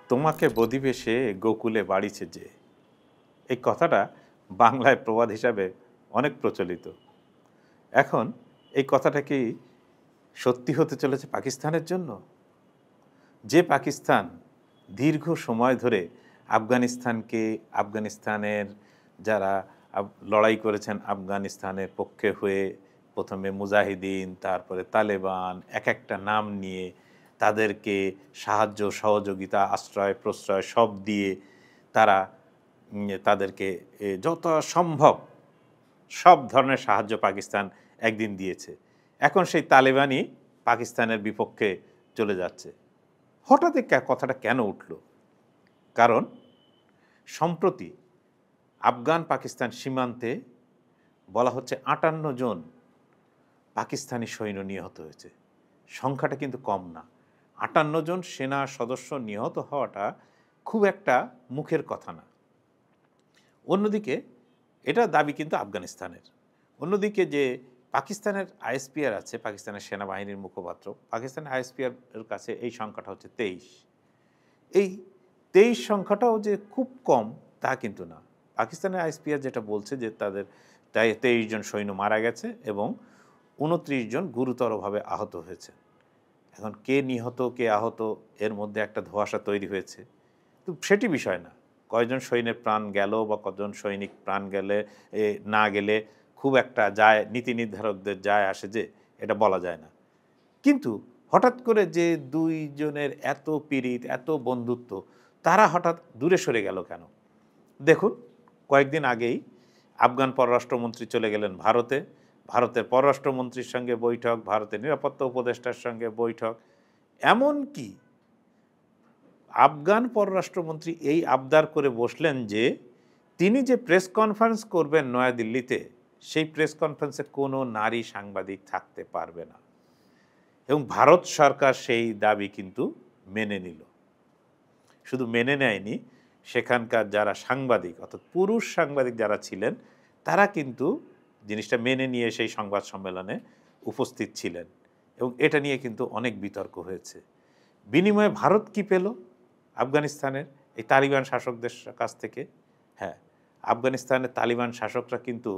তোমাকে বধিবেশে গোকুলে বাড়িছে যে, এই কথাটা বাংলায় প্রবাদ হিসাবে অনেক প্রচলিত। এখন এই কথাটা কি সত্যি হতে চলেছে পাকিস্তানের জন্য? যে পাকিস্তান দীর্ঘ সময় ধরে আফগানিস্তানের যারা লড়াই করেছেন আফগানিস্তানের পক্ষে হয়ে, প্রথমে মুজাহিদিন, তারপরে তালেবান, এক একটা নাম নিয়ে তাদেরকে সাহায্য সহযোগিতা আশ্রয় প্রশ্রয় সব দিয়ে তারা তাদেরকে যত সম্ভব সব ধরনের সাহায্য পাকিস্তান একদিন দিয়েছে। এখন সেই তালেবানই পাকিস্তানের বিপক্ষে চলে যাচ্ছে। হঠাৎ কথাটা কেন উঠল? কারণ সম্প্রতি আফগান পাকিস্তান সীমান্তে বলা হচ্ছে ৫৮ জন পাকিস্তানি সৈন্য নিহত হয়েছে। সংখ্যাটা কিন্তু কম না। ৫৮ জন সেনা সদস্য নিহত হওয়াটা খুব একটা মুখের কথা না। অন্যদিকে এটা দাবি কিন্তু আফগানিস্তানের। অন্যদিকে যে পাকিস্তানের আইএসপিআর আছে, পাকিস্তানের সেনাবাহিনীর মুখপাত্র, পাকিস্তানের আইএসপিআর এর কাছে এই সংখ্যাটা হচ্ছে ২৩। এই ২৩ সংখ্যাটাও যে খুব কম তা কিন্তু না। পাকিস্তানের আইএসপিআর যেটা বলছে যে তাদের ২৩ জন সৈন্য মারা গেছে এবং ২৯ জন গুরুতরভাবে আহত হয়েছে। এখন কে নিহত কে আহত এর মধ্যে একটা ধোঁয়াশা তৈরি হয়েছে। তো সেটি বিষয় না, কয়জন সৈন্যের প্রাণ গেল বা কজন সৈনিক প্রাণ গেলে না গেলে খুব একটা যায় নীতি নির্ধারকদের যায় আসে যে এটা বলা যায় না। কিন্তু হঠাৎ করে যে দুইজনের এত পীড়িত এত বন্ধুত্ব, তারা হঠাৎ দূরে সরে গেল কেন? দেখুন, কয়েকদিন আগেই আফগান পররাষ্ট্রমন্ত্রী চলে গেলেন ভারতে। ভারতের পররাষ্ট্রমন্ত্রীর সঙ্গে বৈঠক, ভারতের নিরাপত্তা উপদেষ্টার সঙ্গে বৈঠক। এমনকি আফগান পররাষ্ট্রমন্ত্রী এই আবদার করে বসলেন যে তিনি যে প্রেস কনফারেন্স করবেন নয়াদিল্লিতে, সেই প্রেস কনফারেন্সে কোনো নারী সাংবাদিক থাকতে পারবে না। এবং ভারত সরকার সেই দাবি কিন্তু মেনে নিল। শুধু মেনে নেয়নি, সেখানকার যারা সাংবাদিক অর্থাৎ পুরুষ সাংবাদিক যারা ছিলেন তারা কিন্তু জিনিসটা মেনে নিয়ে সেই সংবাদ সম্মেলনে উপস্থিত ছিলেন এবং এটা নিয়ে কিন্তু অনেক বিতর্ক হয়েছে। বিনিময়ে ভারত কি পেল আফগানিস্তানের এই তালিবান শাসকদের কাছ থেকে? হ্যাঁ, আফগানিস্তানের তালিবান শাসকরা কিন্তু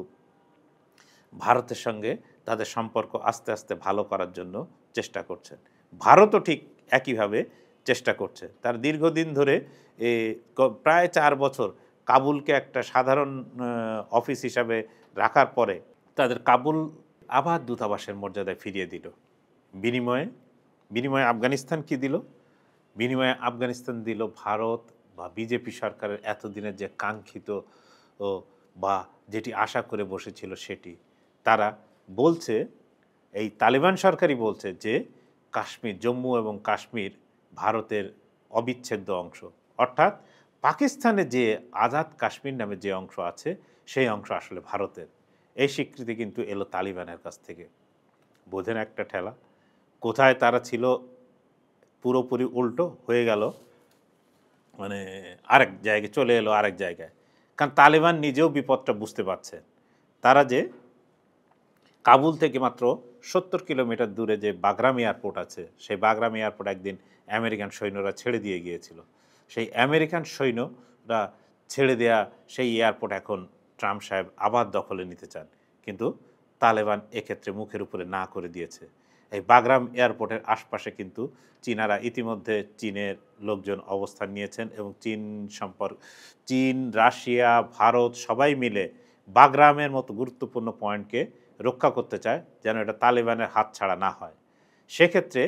ভারতের সঙ্গে তাদের সম্পর্ক আস্তে আস্তে ভালো করার জন্য চেষ্টা করছেন। ভারতও ঠিক একইভাবে চেষ্টা করছে। তার দীর্ঘদিন ধরে প্রায় ৪ বছর কাবুলকে একটা সাধারণ অফিস হিসাবে রাখার পরে তাদের কাবুল আবার দূতাবাসের মর্যাদায় ফিরিয়ে দিল। বিনিময়ে আফগানিস্তান কি দিল? বিনিময়ে আফগানিস্তান দিল ভারত বা বিজেপি সরকারের এতদিনের যে কাঙ্ক্ষিত বা যেটি আশা করে বসেছিল সেটি। তারা বলছে, এই তালেবান সরকারই বলছে যে কাশ্মীর, জম্মু এবং কাশ্মীর ভারতের অবিচ্ছেদ্য অংশ। অর্থাৎ পাকিস্তানে যে আজাদ কাশ্মীর নামে যে অংশ আছে সেই অংশ আসলে ভারতের। এই স্বীকৃতি কিন্তু এলো তালিবানের কাছ থেকে। বোঝেন একটা ঠেলা? কোথায় তারা ছিল পুরোপুরি উল্টো হয়ে গেল, মানে আরেক জায়গায় চলে এলো আরেক জায়গায়। কারণ তালেবান নিজেও বিপদটা বুঝতে পারছে। তারা যে কাবুল থেকে মাত্র ৭০ কিলোমিটার দূরে যে বাগরাম এয়ারপোর্ট আছে, সেই বাগরাম এয়ারপোর্ট একদিন আমেরিকান সৈন্যরা ছেড়ে দিয়ে গিয়েছিল। সেই আমেরিকান সৈন্যরা ছেড়ে দেয়া সেই এয়ারপোর্ট এখন ট্রাম্প সাহেব আবার দখলে নিতে চান, কিন্তু তালেবান এক্ষেত্রে মুখের উপরে না করে দিয়েছে। এই বাগরাম এয়ারপোর্টের আশপাশে কিন্তু চীনারা ইতিমধ্যে চীনের লোকজন অবস্থান নিয়েছেন এবং চীন, রাশিয়া, ভারত সবাই মিলে বাগরামের মতো গুরুত্বপূর্ণ পয়েন্টকে রক্ষা করতে চায় যেন এটা তালেবানের হাতছাড়া না হয়। সেক্ষেত্রে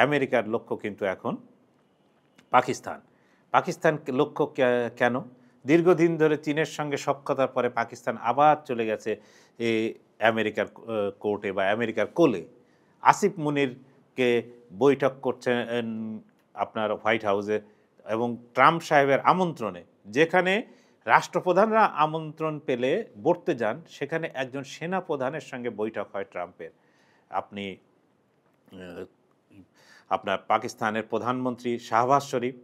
আমেরিকার লক্ষ্য কিন্তু এখন পাকিস্তান লক্ষ্য কেন? দীর্ঘদিন ধরে চীনের সঙ্গে সখ্যতার পরে পাকিস্তান আবার চলে গেছে আমেরিকার কোর্টে বা আমেরিকার কোলে। আসিফ মুনিরকে বৈঠক করছেন আপনার হোয়াইট হাউসে এবং ট্রাম্প সাহেবের আমন্ত্রণে। যেখানে রাষ্ট্রপ্রধানরা আমন্ত্রণ পেলে বসতে যান, সেখানে একজন সেনা প্রধানের সঙ্গে বৈঠক হয় ট্রাম্পের। আপনার পাকিস্তানের প্রধানমন্ত্রী শাহবাজ শরীফ,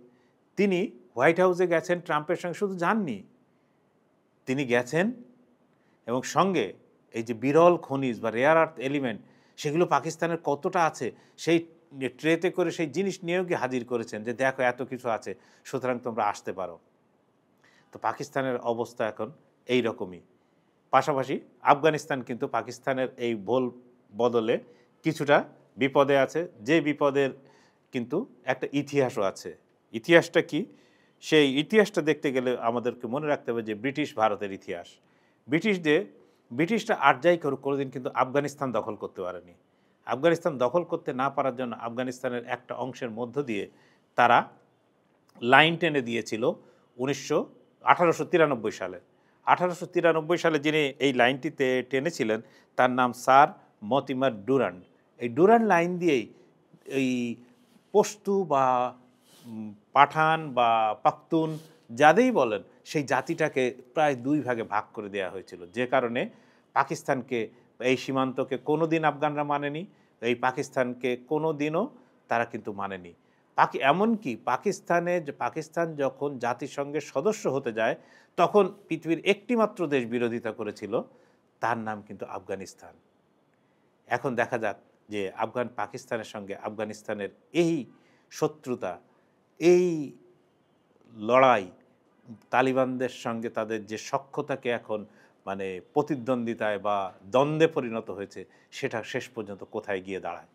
তিনি হোয়াইট হাউসে গেছেন ট্রাম্পের সঙ্গে, শুধু যাননি, তিনি গেছেন এবং সঙ্গে এই যে বিরল খনিজ বা রেয়ার আর্থ এলিমেন্ট, সেগুলো পাকিস্তানের কতটা আছে সেই ট্রেতে করে সেই জিনিস নিয়েও গিয়ে হাজির করেছেন যে দেখো এত কিছু আছে, সুতরাং তোমরা আসতে পারো। তো পাকিস্তানের অবস্থা এখন এই রকমই। পাশাপাশি আফগানিস্তান কিন্তু পাকিস্তানের এই ভুল বদলে কিছুটা বিপদে আছে, যে বিপদের কিন্তু একটা ইতিহাসও আছে। ইতিহাসটা কি? সেই ইতিহাসটা দেখতে গেলে আমাদেরকে মনে রাখতে হবে যে ব্রিটিশ ভারতের ইতিহাস। ব্রিটিশদের ব্রিটিশরা আর যাই করুক কোনোদিন কিন্তু আফগানিস্তান দখল করতে পারেনি। আফগানিস্তান দখল করতে না পারার জন্য আফগানিস্তানের একটা অংশের মধ্য দিয়ে তারা লাইন টেনে দিয়েছিল 1893 সালে। 1893 সালে যিনি এই লাইনটিতে টেনেছিলেন তার নাম স্যার মতিমার ডুরান্ড। এই ডুরান্ড লাইন দিয়েই এই পশতু বা পাঠান বা পাখতুন যাদেরই বলেন সেই জাতিটাকে প্রায় দুই ভাগে ভাগ করে দেওয়া হয়েছিল, যে কারণে পাকিস্তানকে এই সীমান্তকে কোনো দিন আফগানরা মানেনি, এই পাকিস্তানকে কোনো দিনও তারা কিন্তু মানেনি। এমনকি পাকিস্তান যখন জাতিসংঘের সদস্য হতে যায় তখন পৃথিবীর একটিমাত্র দেশ বিরোধিতা করেছিল, তার নাম কিন্তু আফগানিস্তান। এখন দেখা যাক যে পাকিস্তানের সঙ্গে আফগানিস্তানের এই শত্রুতা, এই লড়াই, তালিবানদের সঙ্গে তাদের যে সখ্যতাকে এখন মানে প্রতিদ্বন্দ্বিতায় বা দ্বন্দ্বে পরিণত হয়েছে, সেটা শেষ পর্যন্ত কোথায় গিয়ে দাঁড়ায়।